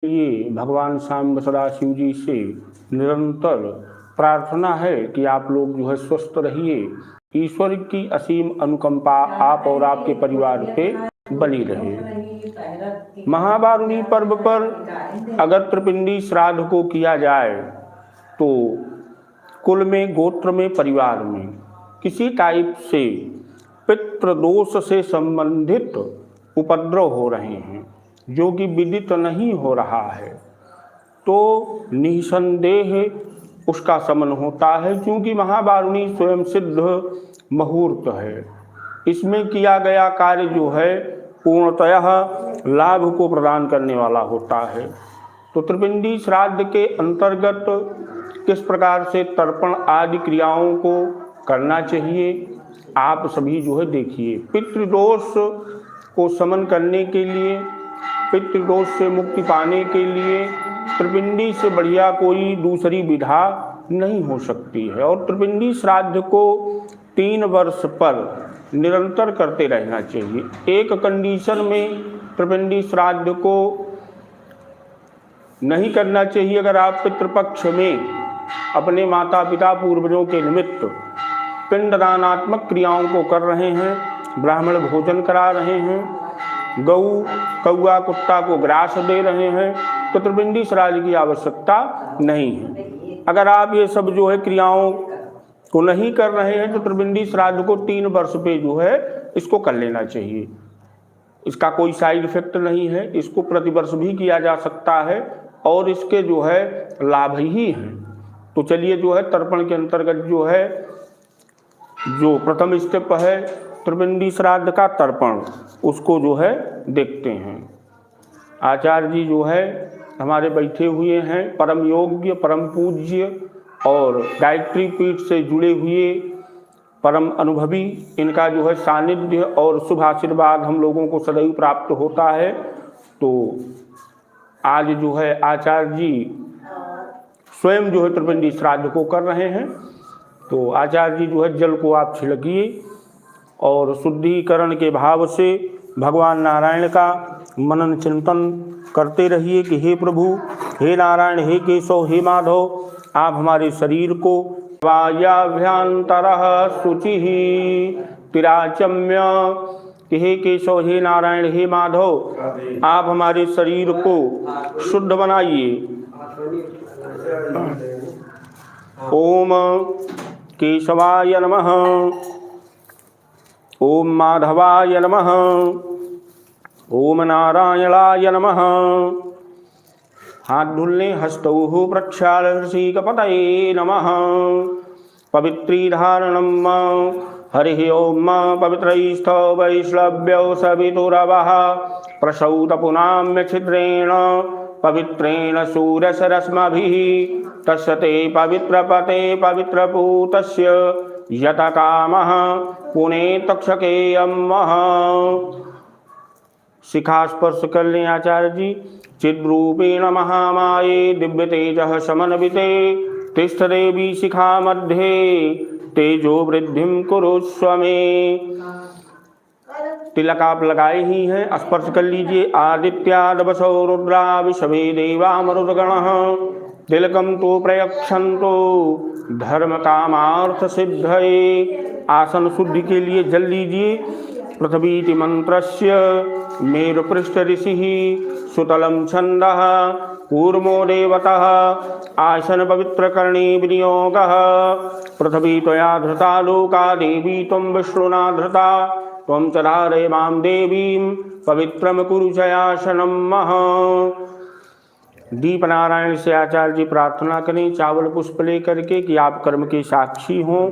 ये भगवान सांब सदाशिव जी से निरंतर प्रार्थना है कि आप लोग जो है स्वस्थ रहिए। ईश्वर की असीम अनुकंपा आप और आपके परिवार पे बनी रहे। महावारुणी पर्व पर अगर त्रिपिंडी श्राद्ध को किया जाए तो कुल में, गोत्र में, परिवार में किसी टाइप से पितृदोष से संबंधित उपद्रव हो रहे हैं जो कि विदित नहीं हो रहा है, तो निसंदेह उसका शमन होता है। क्योंकि महावारुणी स्वयं सिद्ध मुहूर्त है। इसमें किया गया कार्य जो है पूर्णतः लाभ को प्रदान करने वाला होता है। तो त्रिपिंडी श्राद्ध के अंतर्गत किस प्रकार से तर्पण आदि क्रियाओं को करना चाहिए आप सभी जो है देखिए। पितृदोष को शमन करने के लिए, पितृदोष से मुक्ति पाने के लिए त्रिपिंडी से बढ़िया कोई दूसरी विधा नहीं हो सकती है। और त्रिपिंडी श्राद्ध को 3 वर्ष पर निरंतर करते रहना चाहिए। एक कंडीशन में त्रिपिंडी श्राद्ध को नहीं करना चाहिए, अगर आप पितृपक्ष में अपने माता पिता पूर्वजों के निमित्त पिंडदानात्मक क्रियाओं को कर रहे हैं, ब्राह्मण भोजन करा रहे हैं, गौ कौआ कुत्ता को ग्रास दे रहे हैं, तो त्रिपिंडी श्राद्ध की आवश्यकता नहीं है। अगर आप ये सब जो है क्रियाओं को नहीं कर रहे हैं तो त्रिपिंडी श्राद्ध को 3 वर्ष पे जो है इसको कर लेना चाहिए। इसका कोई साइड इफेक्ट नहीं है, इसको प्रतिवर्ष भी किया जा सकता है और इसके जो है लाभ ही हैं। तो चलिए जो है तर्पण के अंतर्गत जो है जो प्रथम स्टेप है त्रिपिंडी श्राद्ध का तर्पण, उसको जो है देखते हैं। आचार्य जी जो है हमारे बैठे हुए हैं, परम योग्य, परम पूज्य और गायत्री पीठ से जुड़े हुए परम अनुभवी। इनका जो है सानिध्य और शुभ आशीर्वाद हम लोगों को सदैव प्राप्त होता है। तो आज जो है आचार्य जी स्वयं जो है त्रिपिंडी श्राद्ध को कर रहे हैं। तो आचार्य जी जो है जल को आप छिड़किए और शुद्धिकरण के भाव से भगवान नारायण का मनन चिंतन करते रहिए कि हे प्रभु, हे नारायण, हे केशव, हे माधव, आप हमारे शरीर को वायाभ्यंतरः शुचिः तिराचम्य, कि हे केशव, हे नारायण, हे माधव, आप हमारे शरीर को शुद्ध बनाइए। ओम केशवाय नमः, ओम माधवाय नमः, ओम नारायणाय नमः। हाथ धुलने, हस्तौ प्रक्षाल्य ऋषिकपतये नमः। पवित्री धारणम हरि ओम पवित्रैस्थ वैष्णव्यो सवितुरवः प्रसौत पुनाम्य छिद्रेण पवित्रेण सूरसरश्मभिः तस्य ते पवित्रपते पवित्रपूतस्य यतकामः पुने तक्षकेयमः। शिखा स्पर्श कर लें आचार्य जी। चिद्रूपेण महामाये दिव्य तेजः समन्विते तिष्ठ देवी शिखा मध्ये तेजो वृद्धिं कुरुष्व मे। तिलक आप लगाए ही हैं, स्पर्श कर लीजिए। आदित्याद वसो रुद्रा विषवे देवा मरुद्गणः तिलकम तो प्रयक्षन्तो धर्म कामार्थ सिद्धये। आसन शुद्धि के लिए जल लीजिए। पृथ्वीति मंत्रस्य मेरुपृष्ठ ऋषिः सुतलं छन्दः कूर्मो देवतः आसन पवित्रकर्णे विनियोगः। पृथ्वी त्वया धृता लोका देवी त्वं विष्णुना धृता त्वं च धारय मां देवीं पवित्रं कुरु चयासनं। दीप नारायण से आचार्य जी प्रार्थना करें चावल पुष्प लेकर के कि आप कर्म के साक्षी हों।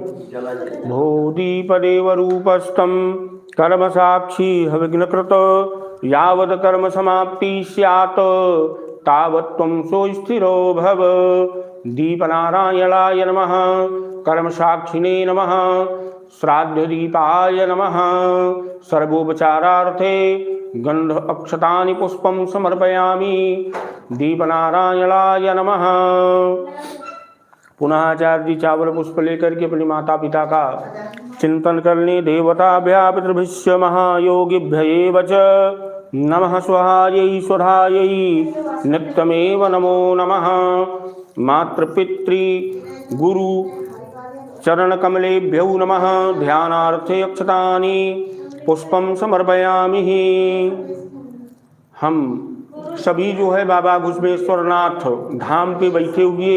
भो दीप देव रूपस्थम कर्म साक्षी हविघ्नकृत यावद कर्म समाप्ति स्यात् तावत् त्वं सुस्थिरो भव। दीप नारायणाय नमः, कर्म साक्षिणे नमः, श्राद्ध दीपाय नमः। सर्वोपचारार्थे गंध अक्षतानि पुष्पं समर्पयामि। दीपनारायणाय नमः। पुनः आचार्य जी चावल पुष्प लेकर के अपने माता पिता का चिंतन करने। देवताभ्यः पितृभ्यश्च महायोगिभ्य एव च नमः स्वाहायै स्वधायै नित्यमेव नमो नमः। मातृपितृ गुरु चरणकमलेभ्यो नमः। ध्यानार्थे अक्षतानि पुष्पं समर्पयामि। हम सभी जो है बाबा घुसमेश्वरनाथ धाम पे बैठे हुए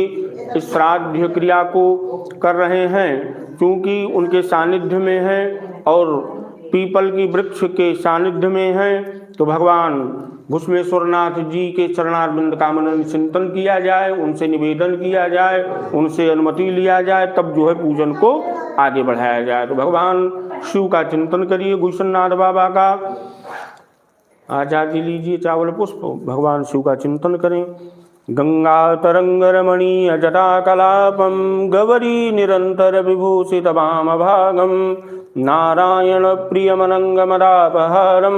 इस श्राद्ध क्रिया को कर रहे हैं, क्योंकि उनके सानिध्य में है और पीपल की वृक्ष के सानिध्य में है, तो भगवान घुसमेश्वरनाथ जी के चरणारविंद का मनन चिंतन किया जाए, उनसे निवेदन किया जाए, उनसे अनुमति लिया जाए, तब जो है पूजन को आगे बढ़ाया जाए। तो भगवान शिव का चिंतन करिए, गुलशननाथ बाबा का आचार्य लीजिए चावल पुष्प, भगवान शिव का चिंतन करें। गंगा तरंग रमणीय जटा कलापम गवरी निरंतर विभूषित वाम भागम नारायण प्रियमनंगमदापहारम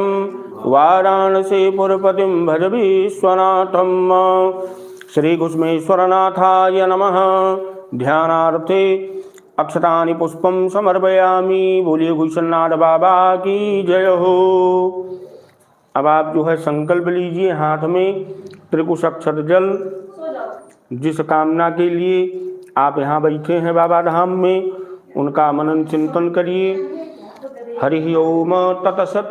वाराणसी पुरपतिम भज विश्वनाथम। श्री घुसमेश्वरनाथाय नमः। ध्यानार्थे अक्षतानि पुष्पम समर्पयामि। बोलिए घुसनाथ बाबा की जय हो। अब आप जो है संकल्प लीजिए, हाथ में त्रिकुश अक्षत जल, जिस कामना के लिए आप यहाँ बैठे हैं बाबा धाम में, उनका मनन चिंतन करिए। हरि ओम तत्सत।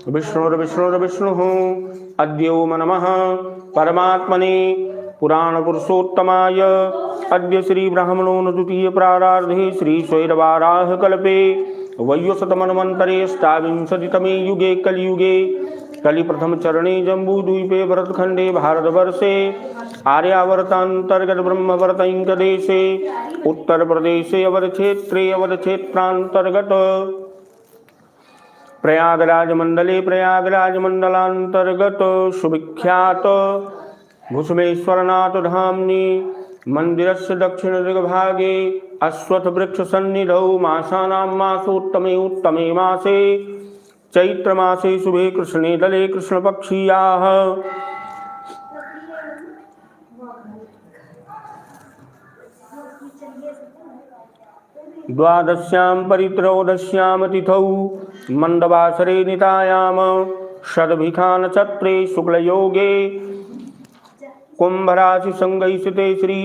विष्णुर्विष्णुर्विष्णुः अद्य ओम नमः परमात्मने पुराण पुरुषोत्तमाय। अद्य श्री ब्राह्मणों द्वितीय प्रारार्धे श्री स्वैरवाराह कल्पे वैवस्वतमन्वन्तरे अष्टाविंशतितमे युगे कलियुगे कलि प्रथम चरणे जम्बूद्वीपे भरतखंडे भारतवर्षे आर्यावर्तांतर्गत ब्रह्मवर्तैक देशे उत्तर प्रदेशे अवध क्षेत्रे अवध क्षेत्रांतर्गत प्रयागराज मंडले प्रयागराज मंडलांतर्गत सुविख्यात घुसमेश्वरनाथ धामनि मंदिरस्य दक्षिण दिग्भागे अश्वत्थ वृक्ष सन्निधौ मासानां मासोत्तमे उत्तमे मासे चैत्र मासे शुभे कृष्णे दले कृष्णपक्षीयाः द्वादश्यां परित्रयोदश्यां तिथौ मंडवासरे नितायाम षड्भिखानचत्रे शुक्लयोगे कुंभराशि संगैस्थिते श्री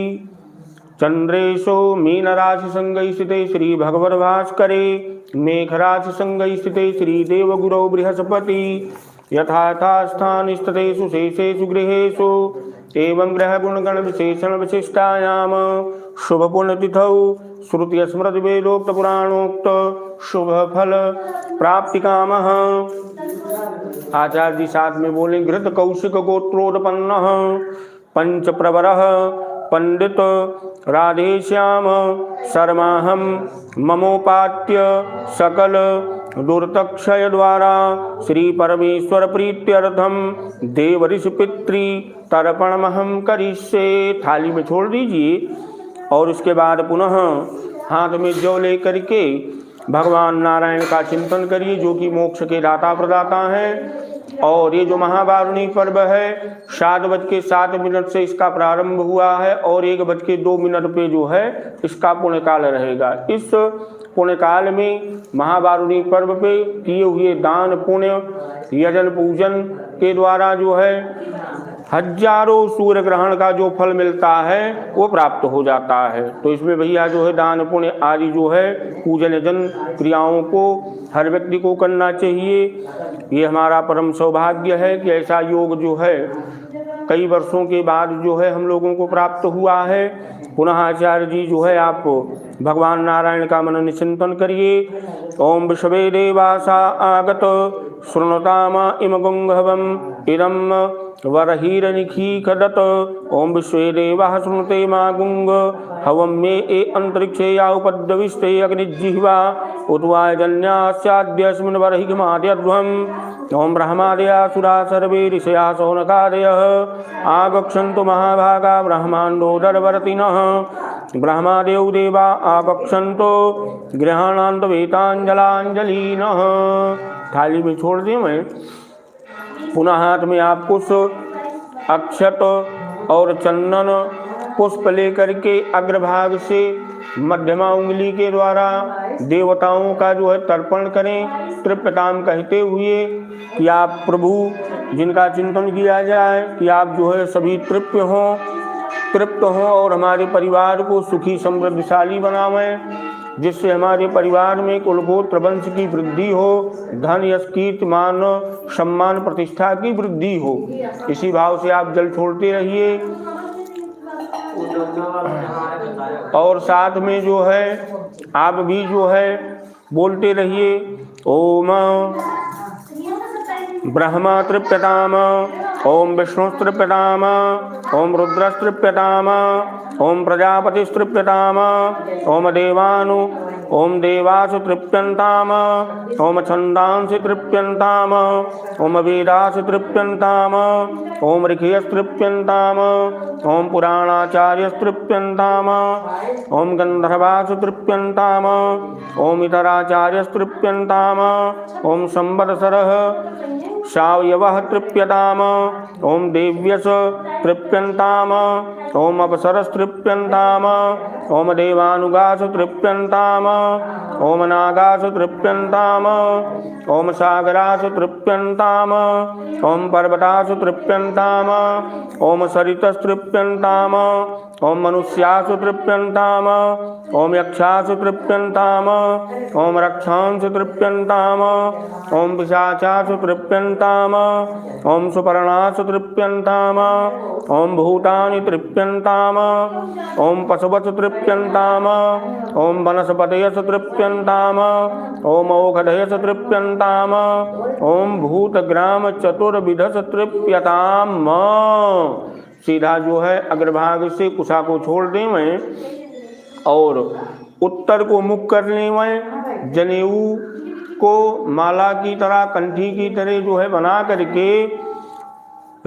चंद्रेशो मीनराशि संगैस्थिते श्री भगवद्भास्करे मेघराशि संगैस्थिते श्री देवगुरौ बृहस्पति यथा स्थान स्थितेषु शेषेषु गृहेषु एवं ग्रह गुणगण विशेषण विशिष्टायाम शुभ पुण्यतिथौ श्रुति स्मृति वेदोक्त पुराणोक्त शुभ फल प्राप्ति कामः। आचार्य जी साथ में बोले। घृत कौशिक गोत्रोत्पन्न पंच प्रवरः पंडित राधेश्याम शर्माहम ममोपात्य सकल दुर्तक्षय द्वारा श्री परमेश्वर प्रीत्यर्थम देव ऋषि पितृ तर्पणमहम करिष्ये। थाली में छोड़ दीजिए और उसके बाद पुनः हाथ में जौ लेकर के भगवान नारायण का चिंतन करिए, जो कि मोक्ष के दाता प्रदाता हैं। और ये जो महावारुणी पर्व है 7:07 से इसका प्रारंभ हुआ है और 1:02 पे जो है इसका पुण्यकाल रहेगा। इस पुण्यकाल में महावारुणी पर्व पे किए हुए दान पुण्य यजन पूजन के द्वारा जो है हजारों सूर्य ग्रहण का जो फल मिलता है वो प्राप्त हो जाता है। तो इसमें भैया जो है दान पुण्य आदि जो है पूजन यजन क्रियाओं को हर व्यक्ति को करना चाहिए। ये हमारा परम सौभाग्य है कि ऐसा योग जो है कई वर्षों के बाद जो है हम लोगों को प्राप्त हुआ है। पुनः आचार्य जी जो है आप भगवान नारायण का मनन चिंतन करिए। ओम विश्वे देवासा आगत शृणुतामा इम गुंगहवम इदम वरहीरनिखीखदत। ओम विश्वे देवाः शृणुते मा गुंग हवम मे ए अंतरिक्षे या उपद्रविष्टे अग्निजिह्वा उद्वायजन्यास्याद्यस्मिन् वरहिमाद्यध्वम्। ओम ब्रह्मादयासुरा सर्वे ऋषया शौनकादयः आगच्छन्तु महाभागा ब्रह्माण्डोदरवर्तिनः। ब्रह्मादेव देवा आगच्छन्तु गृहाणान्तवेताञ्जलाञ्जलिनः। थाली में छोड़ दें मैं। पुनः हाथ में आप कुछ अक्षत और चंदन पुष्प लेकर के अग्रभाग से मध्यमा उंगली के द्वारा देवताओं का जो है तर्पण करें, तृप्यताम कहते हुए कि आप प्रभु जिनका चिंतन किया जाए कि आप जो है सभी तृप्त हों और हमारे परिवार को सुखी समृद्धशाली बनावें, जिससे हमारे परिवार में कुलगोत्र वंश की वृद्धि हो, धन यश कीर्ति मान सम्मान प्रतिष्ठा की वृद्धि हो। इसी भाव से आप जल छोड़ते रहिए और साथ में जो है आप भी जो है बोलते रहिए ओम ब्रह्मा तृप्यताम, ओम विष्णु तृप्यताम, ओम रुद्र तृप्यताम, ओम प्रजापति तृप्यताम, ओम देवानु ओम देवासु तृप्यन्ताम, ओम छन्दांसि तृप्यन्ताम, ओम वेदासु तृप्यन्ताम, ओम ऋषयस् तृप्यन्ताम, ओम पुराणाचार्यस् तृप्यन्ताम, ओम गंधर्वासु तृप्यन्ताम, ओम इतराचार्यस् तृप्यन्ताम, ओम संवत्सरः सावयवः तृप्यताम, ओम देव्यस तृप्यन्ताम, ओम अप्सरस् तृप्यन्ताम, ओम देवानुगासु तृप्यन्ताम, ओम नागासु तृप्यन्ताम, ओम सागरासु तृप्यन्ताम, ओम पर्वतासु तृप्यन्ताम, ओम सरितस् तृप्यन्ताम, ओम मनुष्यासु तृप्यन्ताम, ओम यक्षासु तृप्यन्ताम, ओम रक्षांसु तृप्यन्ताम, ओम पिशाचासु तृप्यन्ताम, ओम सुपर्णासु तृप्यन्ताम, ओम भूतानि तृप्यन्ताम, ओम पशुवत्सु तृप्यन्ताम, ओम वनस्पतयसु तृप्यन्ताम, ओम औषधयसु तृप्यन्ताम, ओम भूतग्राम चतुर्विधसु तृप्यताम। सीधा जो है अग्रभाग से कुशा को छोड़ दें और उत्तर को मुख कर लें, जनेऊ को माला की तरह कंठी की तरह जो है बना करके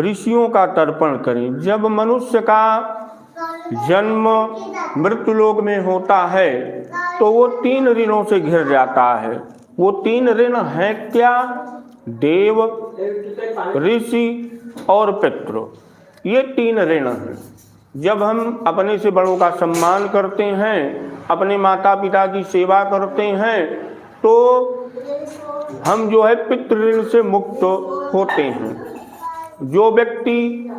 ऋषियों का तर्पण करें। जब मनुष्य का जन्म मृत्युलोक में होता है तो वो 3 ऋणों से घिर जाता है। वो 3 ऋण हैं क्या? देव, ऋषि और पितृ। ये 3 ऋण हैं। जब हम अपने से बड़ों का सम्मान करते हैं, अपने माता पिता की सेवा करते हैं, तो हम जो है पितृ ऋण से मुक्त होते हैं। जो व्यक्ति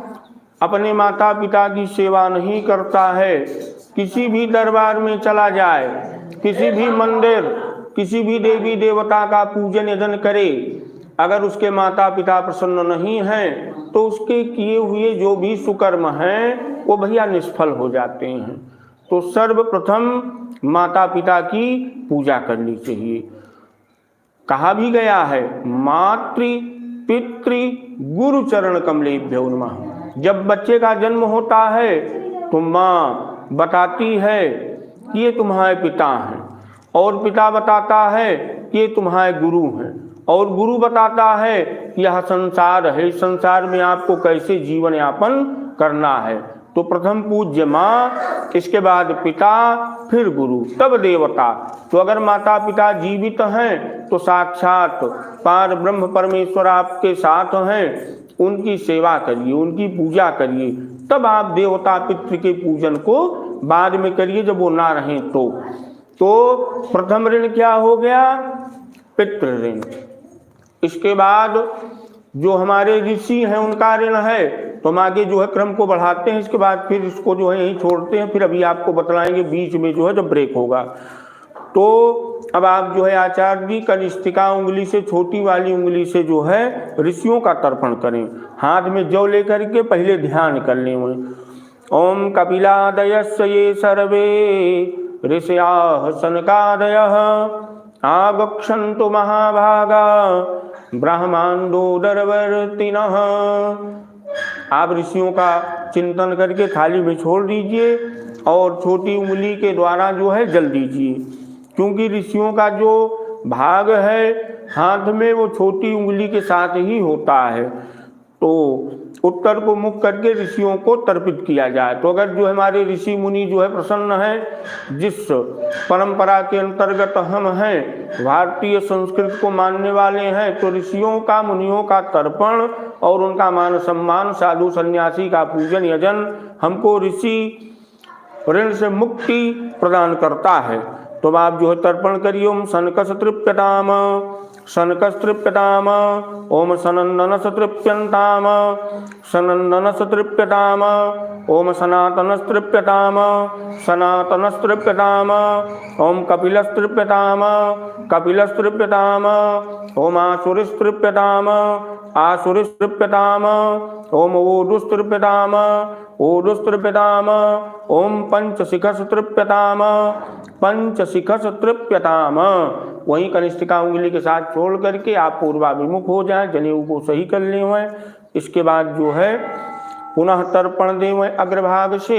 अपने माता पिता की सेवा नहीं करता है, किसी भी दरबार में चला जाए, किसी भी मंदिर, किसी भी देवी देवता का पूजन यजन करे, अगर उसके माता पिता प्रसन्न नहीं हैं तो उसके किए हुए जो भी सुकर्म हैं वो भैया निष्फल हो जाते हैं। तो सर्वप्रथम माता पिता की पूजा करनी चाहिए। कहा भी गया है मातृ पितृ गुरु चरण कमलेभ्यो नमः। जब बच्चे का जन्म होता है तो माँ बताती है कि ये तुम्हारे पिता हैं, और पिता बताता है कि ये तुम्हारे गुरु हैं, और गुरु बताता है कि यह संसार है, संसार में आपको कैसे जीवन यापन करना है। तो प्रथम पूज्य माँ, इसके बाद पिता, फिर गुरु, तब देवता। तो अगर माता पिता जीवित हैं तो साक्षात पार ब्रह्म परमेश्वर आपके साथ हैं, उनकी सेवा करिए, उनकी पूजा करिए, तब आप देवता पितृ के पूजन को बाद में करिए जब वो ना रहें तो प्रथम ऋण क्या हो गया? पितृ ऋण। इसके बाद जो हमारे ऋषि हैं उनका ऋण है, तो हम आगे जो है क्रम को बढ़ाते हैं। इसके बाद फिर इसको जो है यहीं छोड़ते हैं, फिर अभी आपको बतलाएंगे बीच में जो है जब ब्रेक होगा। तो अब आप जो है आचार्य जी कनिष्ठिका उंगली से, छोटी वाली उंगली से जो है ऋषियों का तर्पण करें। हाथ में जौ लेकर के पहले ध्यान कर लें। ओम कपिलादयस्य ये सर्वे ऋषयाः सनकादयः आगच्छन्तु महाभागा ब्रह्मांडोदरवर्तिनः। आप ऋषियों का चिंतन करके थाली में छोड़ दीजिए और छोटी उंगली के द्वारा जो है जल दीजिए, क्योंकि ऋषियों का जो भाग है हाथ में वो छोटी उंगली के साथ ही होता है। तो उत्तर को मुख करके ऋषियों को तर्पित किया जाए। तो अगर जो हमारे ऋषि मुनि जो है प्रसन्न हैं, जिस परंपरा के अंतर्गत हम हैं, भारतीय संस्कृति को मानने वाले हैं, तो ऋषियों का, मुनियों का तर्पण और उनका मान सम्मान, साधु सन्यासी का पूजन यजन हमको ऋषि ऋण से मुक्ति प्रदान करता है। तो आप जो है तर्पण करिए। ओम सनकस तृप्यताम, शनकस्तृप्यताम ओम सनन्दनस्तृप्यन्ताम सनन्दनस्तृप्यताम ओम सनातनस्तृप्यताम सनातनस्तृप्यताम ओम कपिलस्तृप्यताम कपिलस्तृप्यताम ओम आसुरिस्तृप्यताम आसुरिस्तृप्यताम ओम ओडुस्तृप्यताम ओडुस्तृप्यताम ओम पंचशिखस्तृप्यताम पंचशिखस्तृप्यताम। वहीं कनिष्ठिका उंगली के साथ छोड़ करके आप पूर्वाभिमुख हो जाएं, जनेऊ को सही कर ले हुए। इसके बाद जो है पुनः तर्पण दें अग्रभाग से,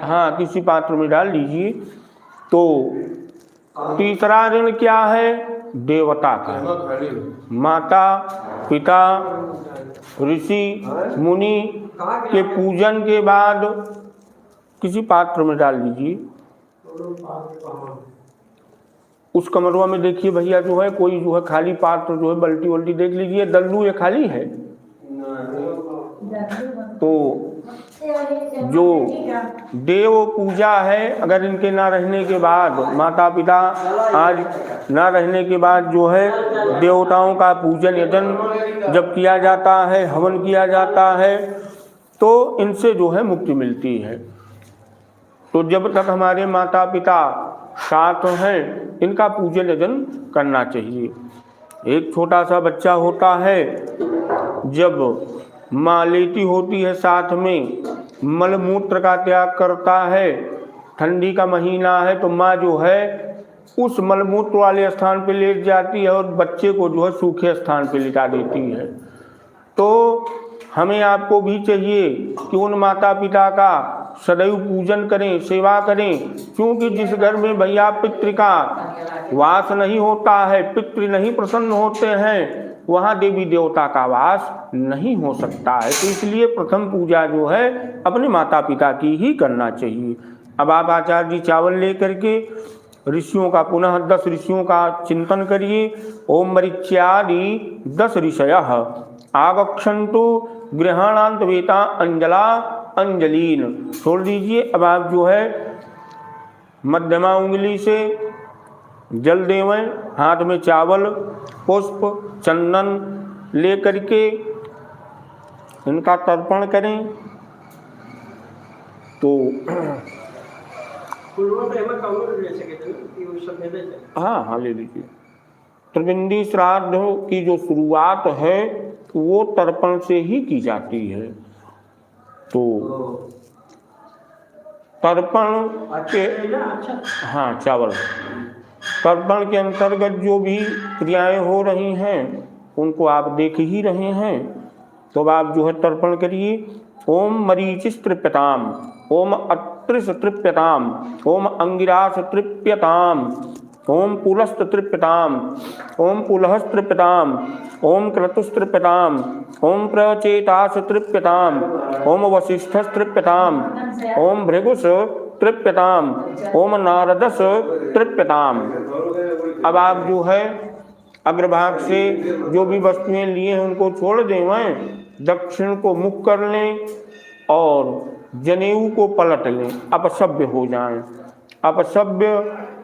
हाँ किसी पात्र में डाल लीजिए। तो तीसरा ऋण क्या है? देवता का। माता पिता ऋषि मुनि के पूजन के बाद किसी पात्र में डाल दीजिए। उस कमरवा में देखिए भैया जो है कोई जो है खाली पात्र जो है बल्टी वल्टी देख लीजिए, दल्लू ये खाली है। तो जो देव पूजा है, अगर इनके ना रहने के बाद, माता पिता आज ना रहने के बाद जो है देवताओं का पूजन यजन जब किया जाता है, हवन किया जाता है, तो इनसे जो है मुक्ति मिलती है। तो जब तक हमारे माता पिता साथ हैं, इनका पूजन यजन करना चाहिए। एक छोटा सा बच्चा होता है, जब माँ लेती होती है साथ में, मलमूत्र का त्याग करता है, ठंडी का महीना है तो माँ जो है उस मलमूत्र वाले स्थान पे लेट जाती है और बच्चे को जो है सूखे स्थान पे लिटा देती है। तो हमें आपको भी चाहिए कि उन माता पिता का सदैव पूजन करें, सेवा करें, क्योंकि जिस घर में भैया पितृ का वास नहीं होता है, पितृ नहीं प्रसन्न होते हैं, वहाँ देवी देवता का वास नहीं हो सकता है। तो इसलिए प्रथम पूजा जो है अपने माता पिता की ही करना चाहिए। अब आप आचार्य जी चावल लेकर के ऋषियों का पुनः 10 ऋषियों का चिंतन करिए। ओम मरीच्यादि 10 ऋषयः आगच्छन्तु गृहाणान्त वेता अंजला अंजलीन। छोड़ दीजिए। अब आप जो है मध्यमा उंगली से जल देवें, हाथ में चावल पुष्प चंदन ले करके इनका तर्पण करें। तो हाँ ले लीजिए। त्रिविंदी श्राद्ध की जो शुरुआत है वो तर्पण से ही की जाती है। तो तर्पण के हाँ चावल तर्पण के अंतर्गत जो भी क्रियाएं हो रही हैं उनको आप देख ही रहे हैं। तो आप जो है तर्पण करिए। ओम मरीचिस तृप्यताम ओम अत्रिस तृप्यताम ओम अंगिरास तृप्यताम ओम पुलस्त तृप्यताम ओम पुलहस तृप्यताम ओम क्रतुस तृप्यताम ओम प्रचेतास तृप्यताम ओम वसिष्ठस तृप्यताम ओम भृगुस तृप्यताम ओम नारदस तृप्यताम। अब आप जो है अग्रभाग से जो भी वस्तुएं लिए हैं उनको छोड़ दें, दक्षिण को मुख कर लें और जनेऊ को पलट लें, अपसभ्य हो जाएं। अपसभ्य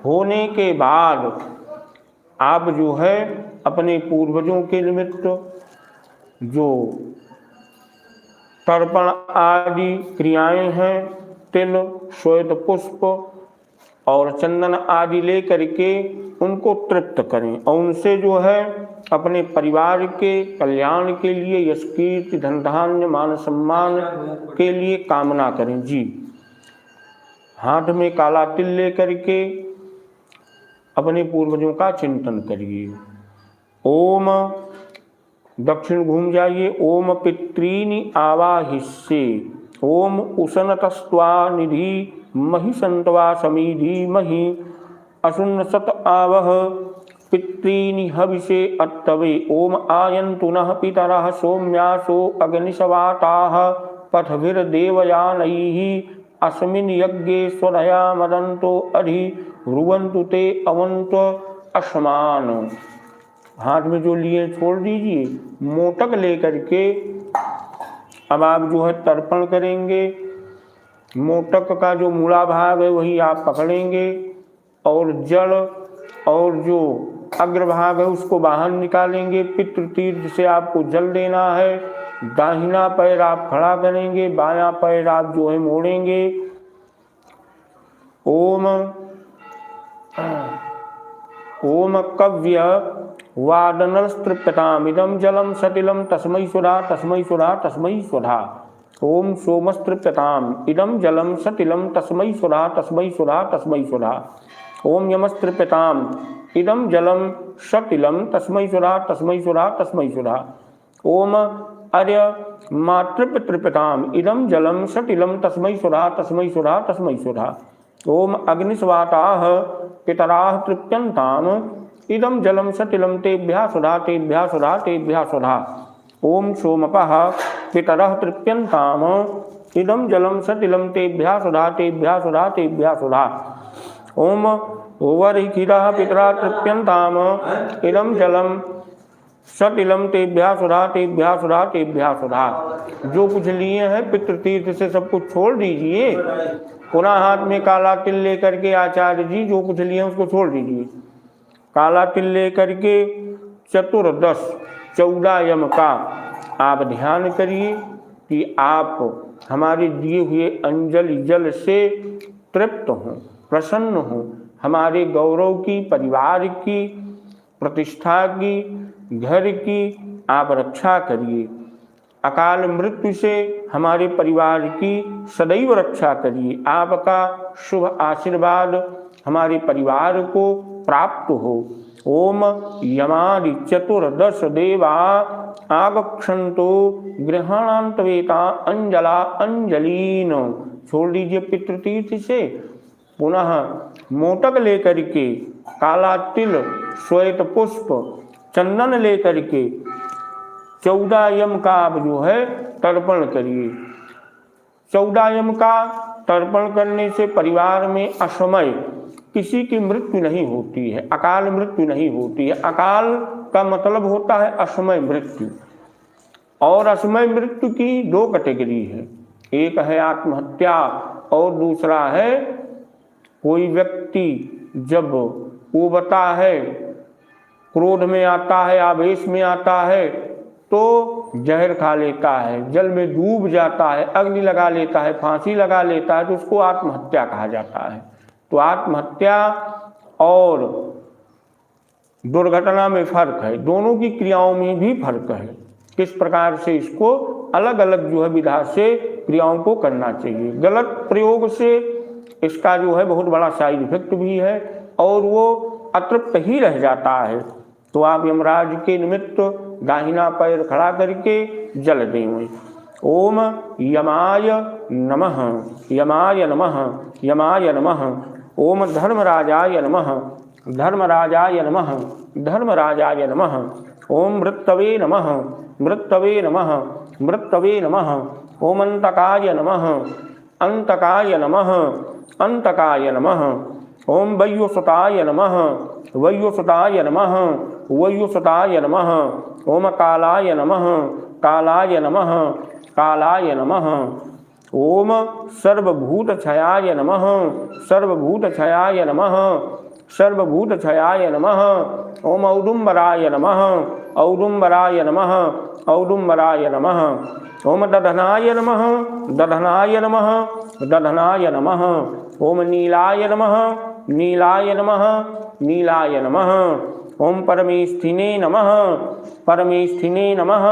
होने के बाद आप जो है अपने पूर्वजों के निमित्त जो तर्पण आदि क्रियाएं हैं, तिल श्वेत पुष्प और चंदन आदि ले करके उनको तृप्त करें और उनसे जो है अपने परिवार के कल्याण के लिए, यश कीर्ति धन धान्य मान सम्मान के लिए कामना करें जी। हाथ में काला तिल ले करके अपने पूर्वजों का चिंतन करिए। ओम दक्षिण घूम जाइए। ओम पितॄनि आवाहिष्ये ओम उशनतस्त्वा निधि महि संतवा समीधि महि असुन्नसत आवह पितॄनि हविषे अत्तवे ओम आयन्तु नः पितरः सौम्यासो अग्निशवाताः पथभिर्देवयानैः अस्मिन् यज्ञे स्वधया मदन्तो अधि रुवन्तु ते अवन्त अस्मान। हाथ में जो लिए छोड़ दीजिए। मोटक लेकर के अब आप जो है तर्पण करेंगे। मोटक का जो मूला भाग है वही आप पकड़ेंगे और जल और जो अग्रभाग है उसको बाहर निकालेंगे। पितृ तीर्थ से आपको जल देना है। दाहिना पैर आप खड़ा करेंगे, बायां पैर आप जो है मोड़ेंगे। ओम कव्य वादनस्तृप्यतामिदं जलम सतिलम तस्मै सुधा तस्मै सुधा तस्मै सुधा। ओम सोमस्तृप्यताम इदं जलम सतिलम तस्मै सुधा तस्मै सुधा तस्मै सुधा। ओम यमस्तृप्यताम इदं जलम सतिलम तस्मै सुधा तस्मै सुधा तस्मै सुधा। ओम अर्य मातृपितृप्यताम इदं जलम सतिलम तस्मै सुधा तस्मै सुधा तस्मै सुधा। ओम अग्निस्वाताः पितराः तृप्यन्ताम इदं जलम सतिलम तेभ्यः सुधा तेभ्यः सुधा तेभ्यः सुधा। ओम सोमपः पितरः तृप्यन्ताम इदं जलम सतिलम तेभ्यः सुधा तेभ्यः सुधा तेभ्यः सुधा। ओम वरिकिरः पितरः तृप्यन्ताम इदं जलम सतिलम तेभ्यः सुधा तेभ्यः सुधा तेभ्यः सुधा। जो कुछ लिए हैं पितृ तीर्थ से सब कुछ छोड़ दीजिए। पुनः हाथ में काला तिल लेकर के आचार्य जी जो कुछ लिए उसको छोड़ दीजिए। काला तिल लेकर के चतुर्दश 14 यम का आप ध्यान करिए कि आप हमारे दिए हुए अंजलि जल से तृप्त हों, प्रसन्न हों। हमारे गौरव की, परिवार की, प्रतिष्ठा की, घर की आप रक्षा करिए। अकाल मृत्यु से हमारे परिवार की सदैव रक्षा करिए। आपका शुभ आशीर्वाद हमारे परिवार को प्राप्त हो। ओम यमादि चतुर्दश देवा आगक्षन्तु गृहाणान्तवेता अंजला अंजलीन। छोड़ दीजिए पितृतीर्थ से। पुनः मोटक लेकर के, काला तिल, श्वेत पुष्प, चंदन लेकर के 14 यम का आप जो है तर्पण करिए। 14 यम का तर्पण करने से परिवार में असमय किसी की मृत्यु नहीं होती है, अकाल मृत्यु नहीं होती है। अकाल का मतलब होता है असमय मृत्यु। और असमय मृत्यु की 2 कैटेगरी है, एक है आत्महत्या और दूसरा है कोई व्यक्ति जब उबता है, क्रोध में आता है, आवेश में आता है तो जहर खा लेता है, जल में डूब जाता है, अग्नि लगा लेता है, फांसी लगा लेता है, तो उसको आत्महत्या कहा जाता है। तो आत्महत्या और दुर्घटना में फर्क है, दोनों की क्रियाओं में भी फर्क है। किस प्रकार से इसको अलग अलग जो है विधा से क्रियाओं को करना चाहिए। गलत प्रयोग से इसका जो है बहुत बड़ा साइड इफेक्ट भी है और वो अतृप्त ही रह जाता है। तो आप यमराज के निमित्त दाहिना पैर खड़ा करके जल देंगे। ओम यमाय नमः यमाय नमः यमाय नमः। ओम धर्मराजाय नमः धर्मराजाय नमः धर्मराजाय नमः। ओम मृत्तवे नमः मृत्तवे नमः मृत्तवे नमः। ओम अंतकाय नमः अंतकाय नमः अंतकाय नमः। ओम वैयुसुताय नमः वैयुसुताय नमः वैयुसुताय नमः। ओम कालाय नमः कालाय नमः कालाय नमः। ओम सर्वभूतक्षयाय नमः सर्वभूतक्षयाय नमः सर्वभूतक्षयाय नमः। ओम औदुम्बराय नमः औदुम्बराय नमः औदुम्बराय नमः। ओम दधनाय नमः दधनाय नमः दधनाय नमः। ओम नीलाय नमः नीलाय नमः नीलाय नमः। ओम परमेष्ठिने नमः परमेष्ठिने नमः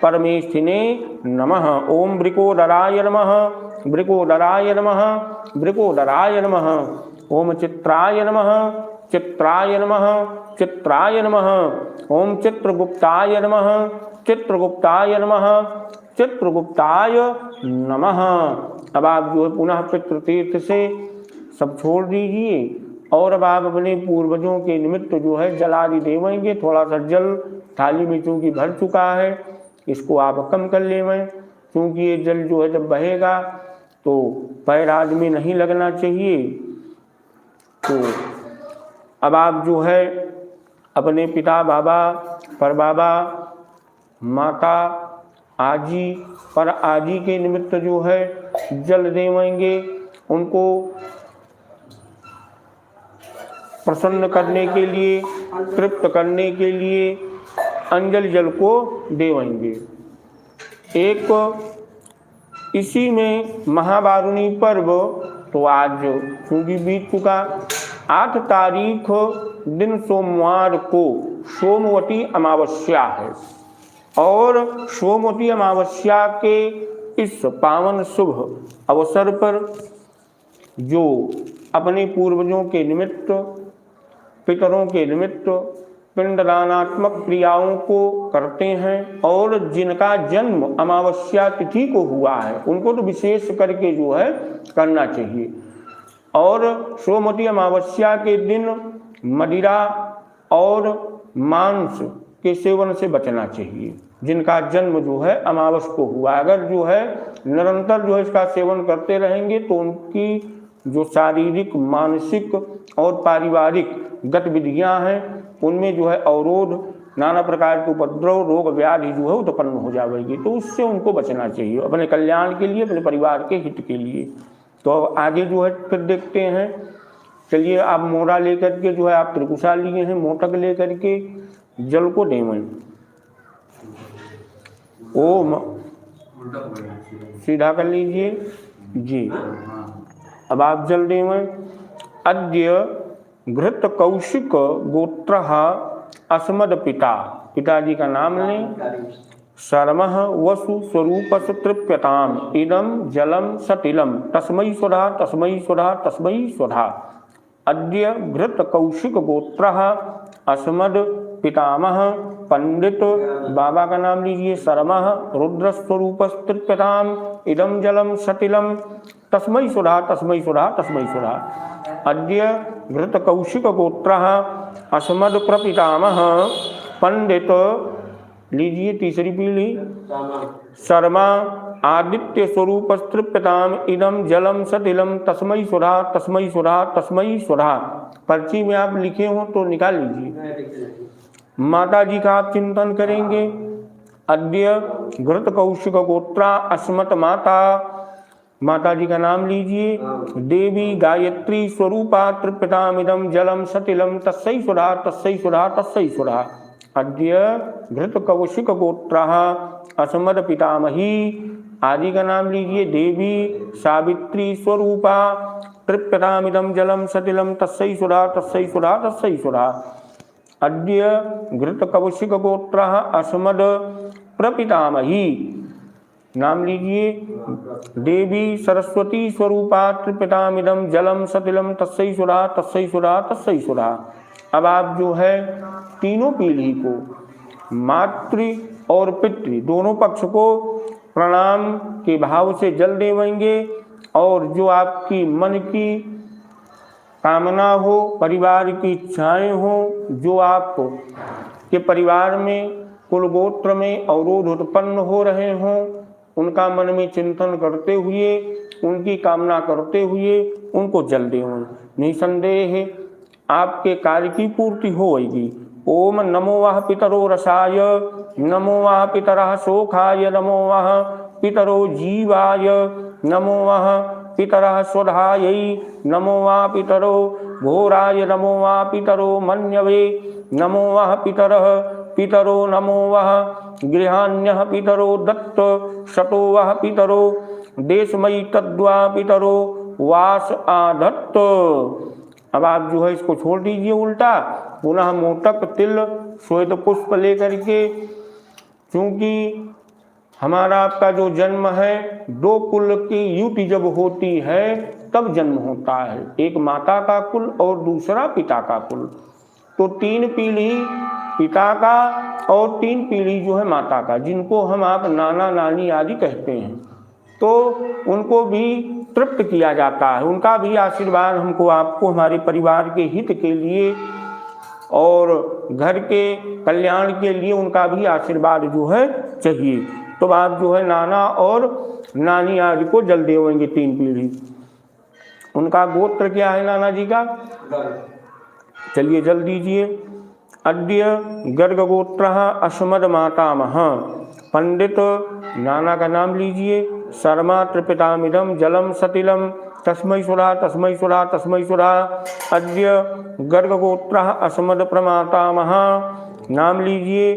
परमेष्ठिने नमः। ओम वृकोदराय नमः वृकोदराय नमः वृकोदराय नमः। ओम चित्राय नमः चित्राय नमः चित्राय नमः। ओम चित्रगुप्ताय नमः चित्रगुप्ताय नमः चित्रगुप्ताय नमः। अब आप जो है पुनः पितृतीर्थ से सब छोड़ दीजिए और अब आप अपने पूर्वजों के निमित्त जो है जलादि देवेंगे। थोड़ा सा जल थाली में चूँकि भर चुका है इसको आप कम कर लेवें, क्योंकि ये जल जो है जब बहेगा तो पैर आदमी नहीं लगना चाहिए। तो अब आप जो है अपने पिता बाबा परबाबा माता आजी पर आजी के निमित्त जो है जल देवेंगे। उनको प्रसन्न करने के लिए तृप्त करने के लिए अंजलि जल को देवेंगे। एक इसी में महावारुणी पर्व तो आज चूंकि बीत चुका, 8 तारीख दिन सोमवार को सोमवती अमावस्या है और सोमवती अमावस्या के इस पावन शुभ अवसर पर जो अपने पूर्वजों के निमित्त, पितरों के निमित्त पिंडदानात्मक क्रियाओं को करते हैं और जिनका जन्म अमावस्या तिथि को हुआ है उनको तो विशेष करके जो है करना चाहिए। और सोमवती अमावस्या के दिन मदिरा और मांस के सेवन से बचना चाहिए। जिनका जन्म जो है अमावस को हुआ, अगर जो है निरंतर जो है इसका सेवन करते रहेंगे तो उनकी जो शारीरिक, मानसिक और पारिवारिक गतिविधियां हैं उनमें जो है अवरोध, नाना प्रकार के उपद्रव, रोग व्याधि जो है उत्पन्न हो जाएगी, तो उससे उनको बचना चाहिए अपने कल्याण के लिए, अपने परिवार के हित के लिए। तो आगे जो है फिर देखते हैं। चलिए आप मोरा लेकर के जो है आप त्रिकुशा लिए हैं, मोटक लेकर के जल को देवें। ओम सीधा कर लीजिए जी। अब आप जल देवें। अद्य घृत कौशिक गोत्र अस्मद पिता, पिताजी का नाम लें। शर्मः वसु स्वरूपस तृप्यताम इदम जलम सतिलम तस्मै स्वधा तस्मै स्वधा तस्मै स्वधा। अद्य घृत कौशिक गोत्र अस्मद पितामह पंडित बाबा का नाम लीजिए। शर्मः रुद्र स्वरूपस तृप्यताम इदम जलम सतिलम तस्मै स्वधा तस्मै स्वधा तस्मै स्वधा। अद्य घृत कौशिक गोत्र अस्मद प्रपितामह पंडित लीजिए तीसरी पीढ़ी। शर्मा आदित्य स्वरूप तृप्यताम इदम जलम सतिलम तस्मै स्वधा तस्मै स्वधा तस्मै स्वधा। पर्ची में आप लिखे हो तो निकाल लीजिए। माता जी का आप चिंतन करेंगे। अद्य घृत कौशिक गोत्रा अस्मत माता, माता जी का नाम लीजिए। देवी गायत्री स्वरूपा तृप्यतामिदं जलम सतिलम तस्यै स्वधा तस्यै स्वधा तस्यै स्वधा। अद्य घृत कौशिक गोत्रः अस्मद पितामही, आदि का नाम लीजिए। देवी सावित्री स्वरूपा तृप्यतामिदं जलम सतिलम तस्यै स्वधा तस्यै स्वधा तस्यै स्वधा। अद्य घृत कौशिक गोत्रः अस्मद प्रपितामही, नाम लीजिए। देवी सरस्वती स्वरूपा तृप्यतामिदं जलम सतिलम तस्यै स्वधा तस्यै स्वधा तस्यै स्वधा। अब आप जो है तीनों पीढ़ी को, मातृ और पितृ दोनों पक्ष को प्रणाम के भाव से जल देवेंगे और जो आपकी मन की कामना हो, परिवार की इच्छाएं हो, जो आप के परिवार में कुल गोत्र में अवरोध उत्पन्न हो रहे हों, उनका मन में चिंतन करते हुए, उनकी कामना करते हुए उनको जल देवें। निसंदेह आपके कार्य की पूर्ति होगी। ओम नमो वः पितरो रसाय, नमो वः पितरः शोकाय, नमो वः पितरो जीवाय, नमो वः पितरः स्वधायै, नमो वः पितरो घोराय, नमो वः पितरो मन्यवे, नमो वः पितरः पितरो, नमो वः गृहाण्यः पितरो दत्त शतो वः पितरो देशमयी तद्वा पितरो वास आधत्त। अब आप जो है इसको छोड़ दीजिए उल्टा, पुनः मोटक तिल श्वेत पुष्प लेकर के, क्योंकि हमारा आपका जो जन्म है 2 कुल की युति जब होती है तब जन्म होता है, एक माता का कुल और दूसरा पिता का कुल। तो 3 पीढ़ी पिता का और 3 पीढ़ी जो है माता का, जिनको हम आप नाना नानी आदि कहते हैं, तो उनको भी तृप्त किया जाता है। उनका भी आशीर्वाद हमको, आपको, हमारे परिवार के हित के लिए और घर के कल्याण के लिए उनका भी आशीर्वाद जो है चाहिए। तो आप जो है नाना और नानी आदि को जल देवेंगे 3 पीढ़ी। उनका गोत्र क्या है नाना जी का? चलिए जल दीजिए। अद्य गर्ग गोत्र अस्मद मातामह पंडित, नाना का नाम लीजिए। शर्मा तृप्यतामिदं जलम सतिलम तस्मै सुरा तस्मै सुरा तस्मै सुरा। अद्य गर्गगोत्रः अस्मद् प्रमातामह। नाम लीजिए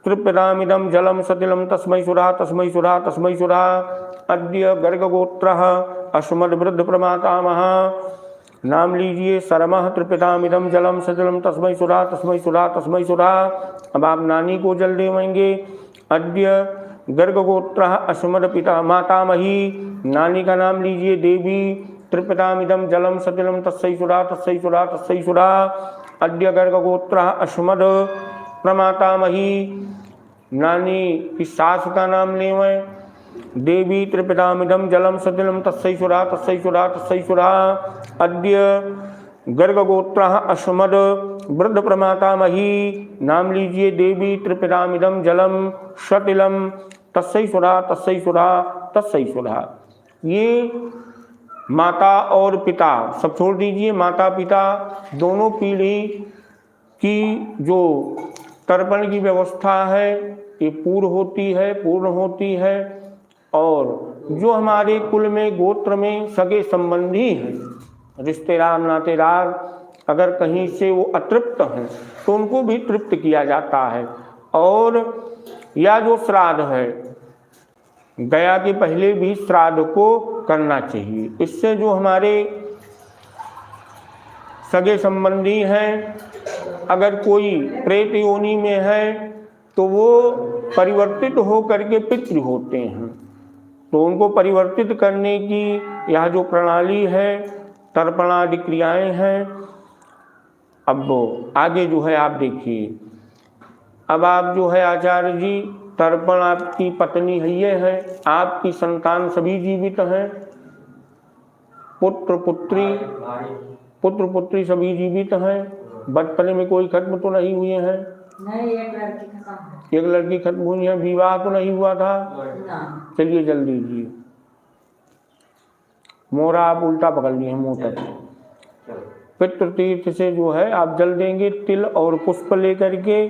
तृप्यतामिदं जलम सतिलम तस्मै सुरा तस्मै सुरा तस्मै सुरा। अद्य गर्गगोत्रः अस्मद् वृद्ध प्रमातामह। नाम लीजिए शर्मः तृप्यतामिदं जलम सतिलम तस्मै सुरा तस्मै सुरा तस्मै सुरा। अब आप नानी को जल देवेंगे। अद्य गर्गगोत्रः अस्मद् पिता मातामही। नानी का नाम लीजिए देवी तृप्यतामिदं जलम सतिलम तस्मै सुरा तस्मै सुरा तस्मै सुरा। अद्य गर्गगोत्रः अस्मद् प्रमातामही। नानी की सास का नाम लेवें। देवी तृप्यतामिदं जलम सतिलम तस्मै सुरा तस्मै सुरा तस्मै सुरा। अद्य गर्गगोत्रः अस्मद् वृद्ध प्रमातामही। नाम लीजिए देवी तृप्यतामिदं जलम सतिलम तस्मै सुरा तस्मै सुरा तस्मै सुरा। ये माता और पिता सब छोड़ दीजिए, माता पिता दोनों पीढ़ी की जो तर्पण की व्यवस्था है ये पूर्ण होती है। और जो हमारे कुल में गोत्र में सगे संबंधी हैं, रिश्तेदार नातेदार, अगर कहीं से वो अतृप्त हैं तो उनको भी तृप्त किया जाता है। और या जो श्राद्ध है, गया के पहले भी श्राद्ध को करना चाहिए। इससे जो हमारे सगे संबंधी हैं, अगर कोई प्रेत योनि में है तो वो परिवर्तित हो करके पितृ होते हैं, तो उनको परिवर्तित करने की यह जो प्रणाली है, तर्पणादि क्रियाएं हैं। अब आगे जो है आप देखिए, अब आप जो है आचार्य जी, तर्पण आपकी पत्नी है, ये है आपकी संतान सभी जीवित हैं, पुत्र पुत्री सभी जीवित हैं, बचपन में कोई खत्म तो नहीं हुए हैं? नहीं, एक लड़की खत्म है। एक लड़की खत्म हुई है, विवाह तो नहीं हुआ था? चलिए जल दीजिए। मोरा आप उल्टा पकड़ लिए मुंह तक। पितृ तीर्थ से जो है आप जल देंगे, तिल और पुष्प लेकर के,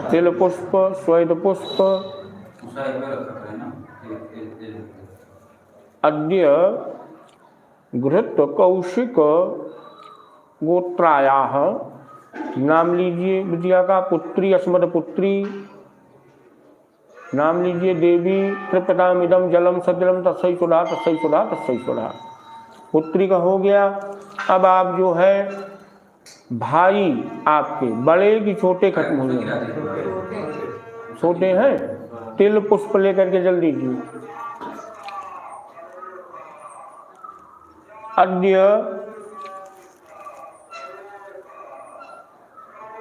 तिल पुष्प श्वेत पुष्प। अद्य घृत कौशिक गोत्रायाः। नाम लीजिए विद्या का पुत्री अस्मद पुत्री। नाम लीजिए देवी तृप्यतामिदं जलम सतिलम तस्मै सुरा तस्मै सुरा तस्मै सुरा। पुत्री का हो गया। अब आप जो है भाई आपके बड़े की छोटे खत्म हुए हैं? छोटे हैं, तिल पुष्प लेकर के जल दीजिए।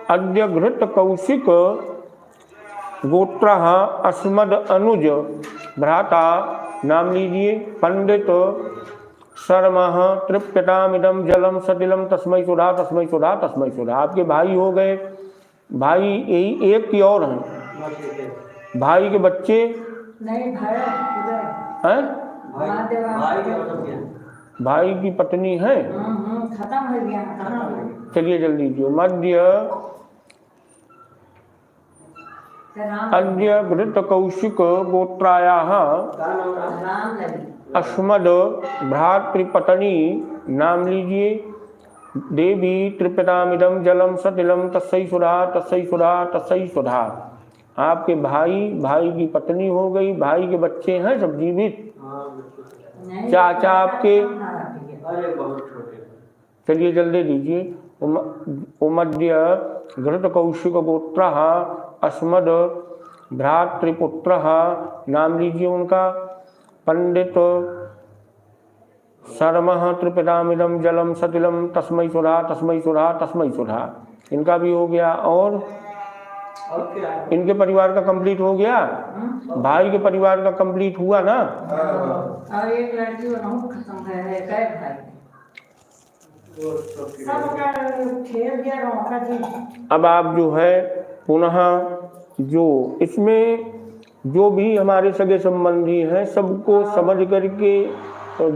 अद्य घृत कौशिक गोत्रः अस्मद अनुज भ्राता। नाम लीजिए पंडित शर्मः तृप्यतामिदं जलम सतिलम तस्मै सुरा तस्मै सुरा तस्मै सुरा। आपके भाई हो गए। भाई यही एक की और हैं, भाई के बच्चे नहीं, हैं? भाई की पत्नी है, खत्म हो गया। चलिए जल्दी जो। मध्य अद्य घृत कौशिक गोत्रायाः अस्मद भ्रातृपत्नी। नाम लीजिए देवी तृप्यतामिदं जलम सतिलम तस्मै सुरा तस्मै सुरा तस्मै सुरा। आपके भाई की पत्नी हो गई, भाई के बच्चे हैं सब जीवित, चाचा आपके, चलिए जल्दी दीजिए। उमद्य घृत कौशिक गोत्रः अस्मद भ्रातृपुत्रः। नाम लीजिए उनका पंडित शर्मः तृप्यतामिदं जलम सतिलम तस्मै सुरा तस्मै सुरा तस्मै सुरा। इनका भी हो गया। और इनके परिवार का कंप्लीट हो गया। भाई के परिवार का कंप्लीट हुआ ना। और एक लड़की खत्म है, अब आप जो है पुनः जो इसमें जो भी हमारे सगे संबंधी हैं सबको समझ करके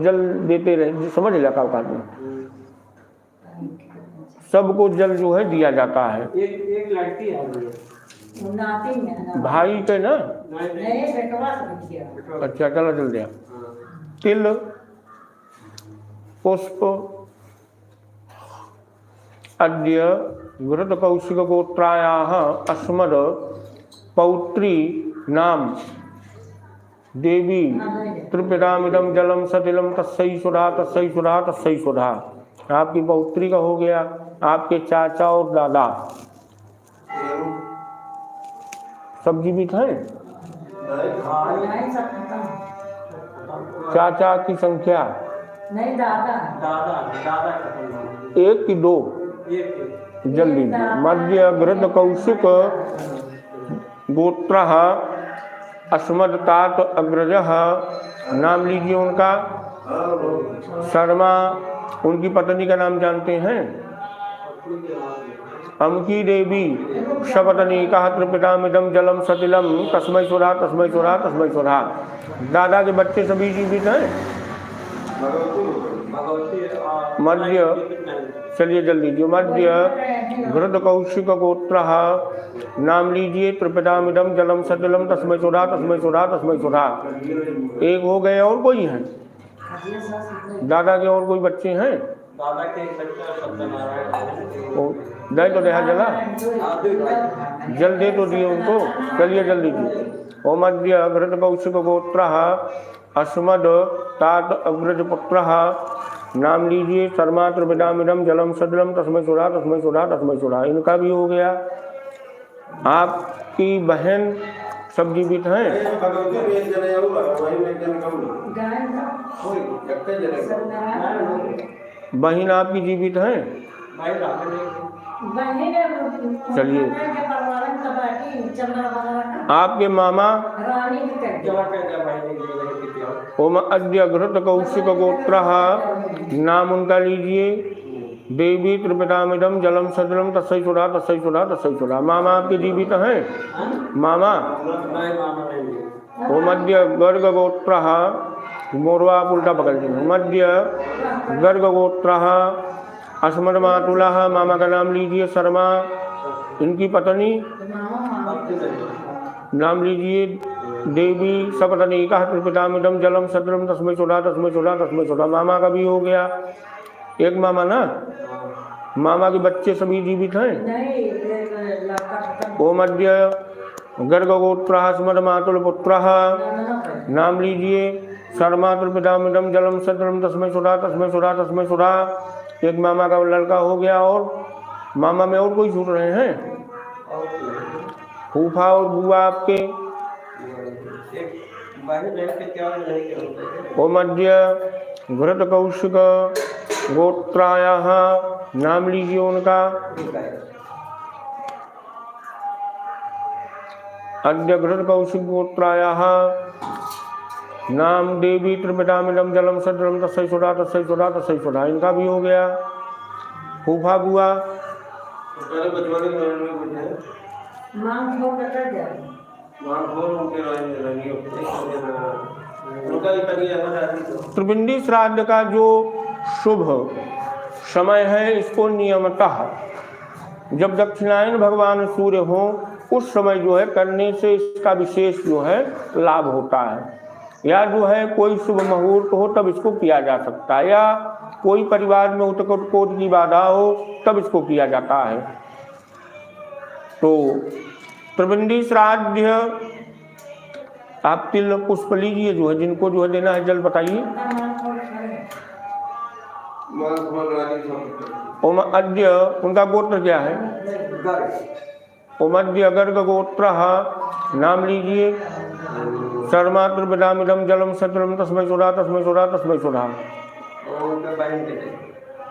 जल देते रहे। समझ लगा में सबको जल जो है दिया जाता है। एक लड़की है भाई के ना। अच्छा चलो जल दिया। तिल पुष्प अद्य घृतकौशिकगोत्रायाः अस्मद् पौत्री नाम देवी त्रिपिदामिदं जलम सतिलम तस्सै सुधा तस्सै सुधा तस्सै सुधा। आपकी पौत्री का हो गया। आपके चाचा और दादा सब जीवित हैं? नहीं सब खत्म। चाचा की संख्या नहीं दादा एक की दो? जल्दी मध्य घृत कौशिक गोत्र अस्मदतात अग्रज नाम लीजिए उनका। शर्मा उनकी पत्नी का नाम जानते हैं? अमकी देवी शपथनीका त्रिपितामिदं जलम सतिलम तस्मै सुधा तस्मै सुधा तस्मै सुधा। दादा के बच्चे सभी जीवित हैं? मध्य चलिए जल्दी जो मध्य घृत कौशिक गोत्र नाम लीजिए त्रिपिदामिदं जलम सतिलम तस्मै सुधा तस्मै सुधा तस्मै सुधा। एक हो गए। और कोई है? दादा के और कोई बच्चे हैं? दादा के एक बच्चा सत्यनारायण दे तो देहा जला जल दे तो दिए उनको। चलिए जल्दी दिए। ओ मध्य घृत कौशिक गोत्र अस्मद तात अग्रज पुत्र नाम लीजिए शर्मा त्रिपिदामिदं जलम सतिलम तस्मै सुधा तस्मै सुधा तस्मै सुधा। इनका भी हो गया। आपकी बहन सब जीवित हैं? बहन आपकी जीवित हैं? चलिए आपके मामा ओम अद्य घृत कौशिक गोत्र नाम उनका लीजिए देवी त्रिपिदामिदं जलम सतिलम तस्सै सुधा तस्सै सुधा तस्सै सुधा। मामा आपके जीवित हैं? मामा ओम अद्य गर्ग गोत्र मोरवा आप उल्टा पकड़ लीजिए। मध्य गर्ग गोत्र अस्मद मातुला मामा का नाम लीजिए शर्मा। इनकी पत्नी नाम लीजिए देवी सपत्नीका त्रिपिदामिदं जलम सतिलम तस्मै सुधा तस्मै सुधा तस्मै सुधा। मामा का भी हो गया। एक मामा ना? मामा के बच्चे सभी जीवित हैं? ओ मध्य गर्ग गोत्र अस्मद मातुल पुत्र नाम लीजिए शर्मा त्रिपिदामिदं जलम सतिलम तस्मै सुधा तस्मै सुधा तस्मै सुधा। एक मामा का लड़का हो गया। और मामा में और कोई छूट रहे हैं? फूफा और बुआ आपके? ओ मध्य घृत कौशिक गोत्रायाः नाम लीजिए उनका। अद्य घृत कौशिक गोत्रायाः नाम देवी त्रिपिदामिदं जलम सतिलम तस्सै सुधा तस्सै सुधा तस्सै सुधा। इनका भी हो गया। फूफा बुआ त्रिपिंडी श्राद्ध का जो शुभ समय है इसको नियमतः जब दक्षिणायन भगवान सूर्य हो उस समय जो है करने से इसका विशेष जो है लाभ होता है। या जो है कोई शुभ मुहूर्त हो तब इसको किया जा सकता है, या कोई परिवार में उत्कट की बाधा हो तब इसको किया जाता है। तो त्रिपिंडी श्राद्ध आप तिल पुष्प लीजिए जो है, जिनको जो है देना है जल बताइए। ओम अद्य उनका गोत्र क्या है? ओम अद्य गर्ग गोत्र नाम लीजिए शर्मा त्रिपिदामिदं जलम सतिलम तस्मै सुधा तस्मै सुधा तस्मै सुधा।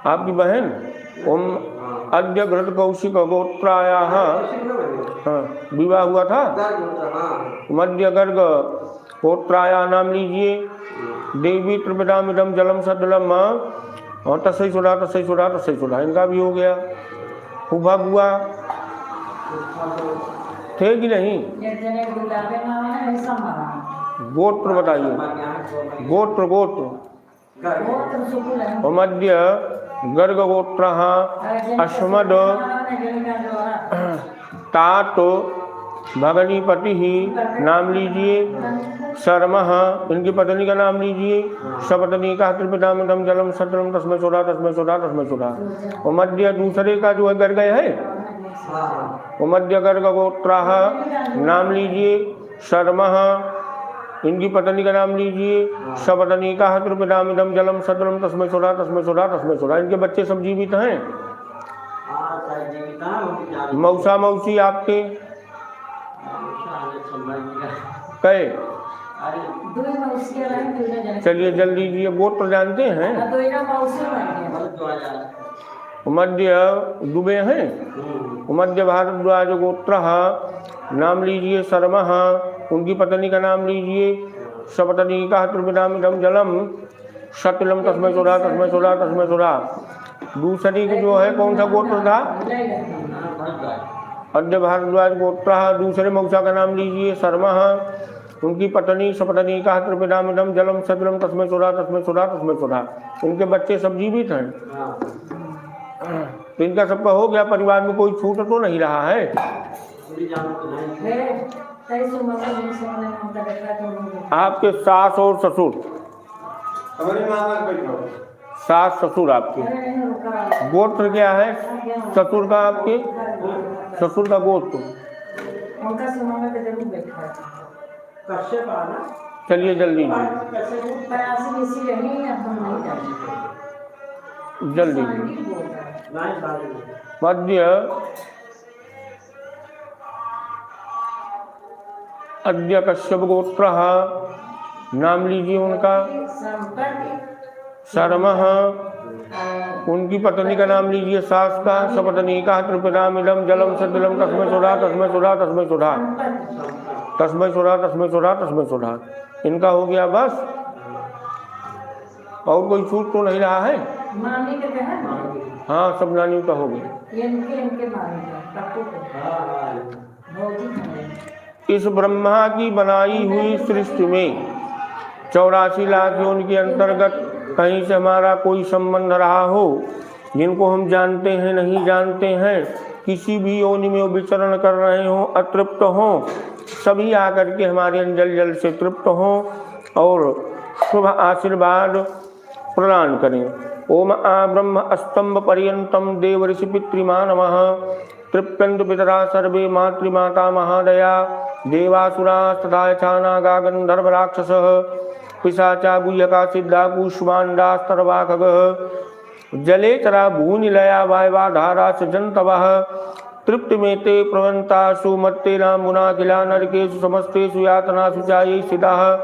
आपकी बहन ओम अद्य घृत कौशिक गोत्रायाः विवाह हुआ था। मध्य गर्ग गोत्राया नाम लीजिए देवी त्रिपिदामिदं जलम सतिलम और तस्मै सुधा तस्मै सुधा तस्मै सुधा। इनका भी हो गया। फूफा बुआ थे कि नहीं? गोत्र बताइए। गोत्र गोत्र मध्य गर्ग गोत्र अस्मद तात भगनीपति नाम लीजिए शर्मः, इनकी पत्नी का नाम लीजिए। सपत्नी का त्रिपितामृतम जलम सत्रम तस्मै सोधा तस्मै सोधा तस्मै सोधा। और मध्य दूसरे का जो है गर्ग है, वो मध्य गर्ग गोत्राः, नाम लीजिए। शर्मः, इनकी पत्नी का नाम लीजिए। सपत्नी का त्रिपितामृतम जलम सत्रम तस्मै सोधा तस्मै सोधा तस्मै सोधा। इनके बच्चे सब जीवित हैं। मौसा मौसी आपके कहे, चलिए जल्दी लीजिए। गोत्र जानते हैं? मध्य दुबे हैं। मध्य भारद्वाज गोत्र, नाम लीजिए। शर्मः, उनकी पत्नी का नाम लीजिए। सपत्नी का त्रिपितामृतम जलम सतलम तस्मै सोधा तस्मै सोधा तस्मै सोधा। दूसरी की जो है कौन सा गोत्र था? मध्य भारद्वाज गोत्र। दूसरे मौसा का नाम लीजिए। शर्मः, उनकी पत्नी सपत्नी का त्रिपितामृतम जलम सतलम तस्मै सोधा तस्मै सोधा तस्मै सोधा। इनके बच्चे सब जीवित हैं। तो इनका सबका हो गया। परिवार में कोई छूट तो नहीं रहा है? आपके सास और ससुर, सास ससुर आपके गोत्र क्या है? ससुर का आपके ससुर का गोत्र चलिए जल्दी जल्दी। मध्य अद्य कश्यप गोत्र, नाम लीजिए उनका। शर्मः, उनकी पत्नी का नाम लीजिए। सास का सपत्नी का त्रिपितामृतम जलम सतलम तस्मै सोधा तस्मै सोधा तस्मै सोधा तस्मै सोधा तस्मै सोधा तस्मै सोधा। इनका हो गया बस। और कोई छूट तो नहीं रहा है? हाँ, सब नानी का हो गया। इस ब्रह्मा की बनाई हुई सृष्टि में 84 लाख योनि के अंतर्गत कहीं से हमारा कोई संबंध रहा हो, जिनको हम जानते हैं नहीं जानते हैं, किसी भी योनि में वो विचरण कर रहे हों, अतृप्त हों, सभी आकर के हमारे अंजल जल से तृप्त हों और शुभ आशीर्वाद प्रदान करें। ओम आ ब्रह्म स्तंभ पर्यंतम देव ऋषि पितृमानवः तृप्यन्तु पितरा सर्वे मातृमाता महादया देवासुरा तथा छानागा गंधर्व राक्षसः पिशाचा गुह्यका सिद्धा कूष्मांडास्तर्वाखगः जले तरा भूनिलया वायवा धारा सजन्तवः तृप्ति में ते प्रवंतासु मत्ते नामुना किला नरकेषु समस्तेषु यातनासु चाये स्थिताः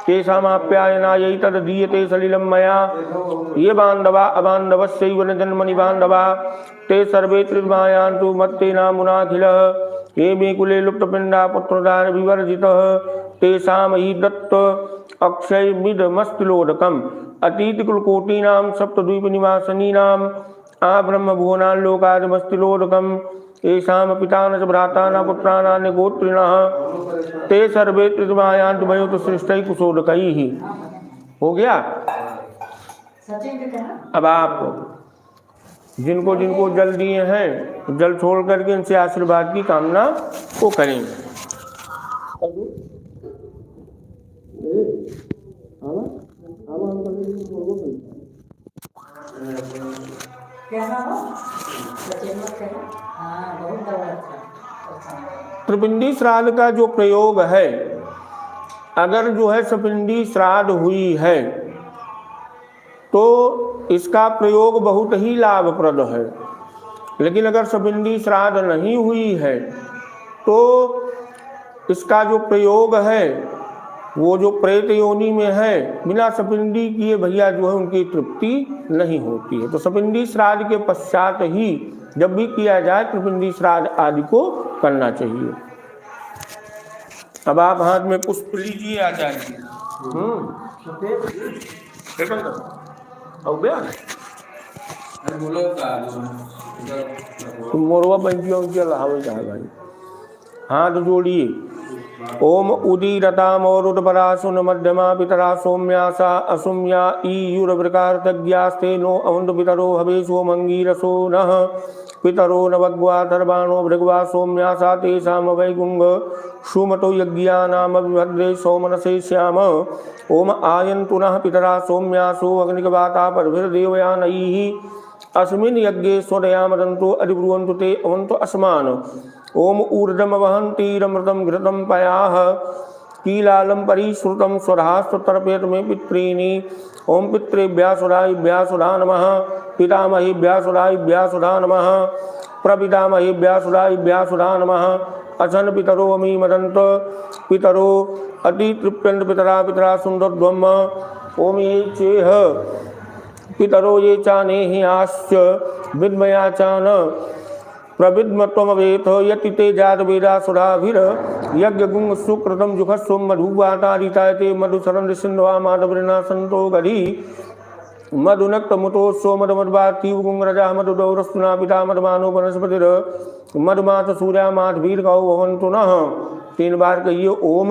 तेषामाप्यायनायै तद्दीयते सलिलं मया ये बान्धवा अबान्धवस्यैव न जन्मनि बान्धवा ते सर्वे त्रिमायान्तु मत्ते नामुनाखिलः ये मे कुले लुप्तपिण्डा पुत्रदार विवर्जितः तेषां हि दत्त अक्षयमिदमस्तिलोदकम् अतीतकुलकोटीनां सप्तद्वीपनिवासिनीनाम् आब्रह्मभुवनाल्लोकादमस्तिलोदकम् येषां पितान च भ्राता न पुत्राणा न गोत्रिणः ते सर्वे त्रिमायान्तु मयोत सृष्टै कुशोदकैः। हो गया। अब आप जिनको जिनको जल दिए हैं, जल छोड़ करके इनसे आशीर्वाद की कामना को करें। त्रिपिंडी श्राद्ध का जो प्रयोग है, अगर जो है सपिंडी श्राद्ध हुई है तो इसका प्रयोग बहुत ही लाभप्रद है। लेकिन अगर सपिंडी श्राद्ध नहीं हुई है तो इसका जो प्रयोग है वो जो प्रेत योनि में है, बिना सपिंडी किए भैया जो है उनकी तृप्ति नहीं होती है। तो सपिंडी श्राद्ध के पश्चात ही जब भी किया जाए त्रिपिंडी श्राद्ध आदि को करना चाहिए। अब आप हाथ में पुष्प लीजिए आचार्य जी। मोरवा पंचियों की भाई हाथ जोड़िए। ओम उदीरतामोरुदपरासुन मध्यमा पितरा सौम्यासा असुम्या ईयुरवृकारतज्ञास्ते नो अवन्तु पितरो हवेशो मंगीरसो नः पितरो नवग्वा धर्वाणो भृग्वा सौम्यासा तेषां वैगुंग सुमतो यज्ञानामभिभद्रे सौमनसे श्याम ओम आयन्तु नः पितरा सौम्यासो अग्निकवाता परभिर्देवयानैः अस्मिन् यज्ञे स्वदयामदन्तो अधिब्रुवन्तु ते अवन्तु अस्मान् ओम ऊर्जम वहन्तीरमृतं घृतं पयाः कीलालं परिश्रुतं स्वधास्तर्पयत मे पितॄणि ओम पितृभ्यासुराभ्यासुधा नमः पितामहेभ्यासुराभ्यासुधा नमः प्रपितामहेभ्यासुराभ्यासुधा नमः अचन पितरो अमी मदन्त पितरो अतितृप्यन्त पितरा पितरा सुन्दरध्वम ओम ये चेह पितरो ये चानेहि आश्च विद्मयाचान प्रविद्मत्वमवेत यति ते जात वेदासुराभिर यज्ञगुंग सुकृतं जुखस्वं मधुवातारितायते मधुसरन् सिन्ध्वा माधवृणा सन्तो गधी मधुनक्तमुतोस्सो मधुमद्वातीवगुंगरजा मधुदौरस्तुना पिता मधुमानो वनस्पतिर् मधुमात सूर्या माधवीर्गौ भवन्तु नः। 3 बार कहिए ओम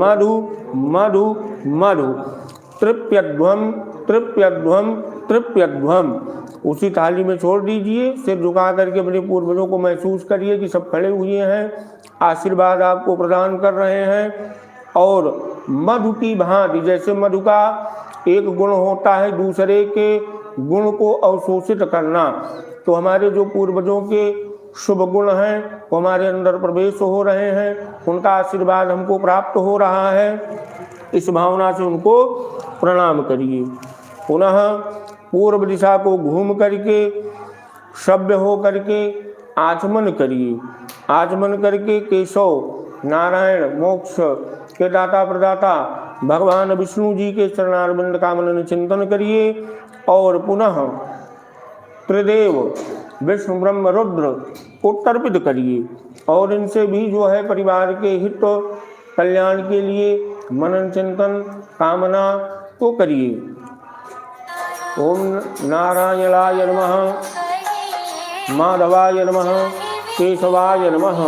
मधु मधु मधु तृप्यध्वम तृप्यध्वम तृप्यध्वम। उसी थाली में छोड़ दीजिए, सिर झुका करके अपने पूर्वजों को महसूस करिए कि सब खड़े हुए हैं, आशीर्वाद आपको प्रदान कर रहे हैं। और मधु की भांति, जैसे मधु का एक गुण होता है दूसरे के गुण को अवशोषित करना, तो हमारे जो पूर्वजों के शुभ गुण हैं वो हमारे अंदर प्रवेश हो रहे हैं, उनका आशीर्वाद हमको प्राप्त हो रहा है। इस भावना से उनको प्रणाम करिए। पुनः पूर्व दिशा को घूम करके सभ्य हो करके आचमन करिए। आचमन करके केशव नारायण मोक्ष के दाता प्रदाता भगवान विष्णु जी के चरणारविंद का मनन चिंतन करिए। और पुनः त्रिदेव विष्णु ब्रह्म रुद्र को तर्पित करिए। और इनसे भी जो है परिवार के हित कल्याण के लिए मनन चिंतन कामना को करिए। ओम नारायणाय नमः, माधवाय नमः, केशवाय नमः।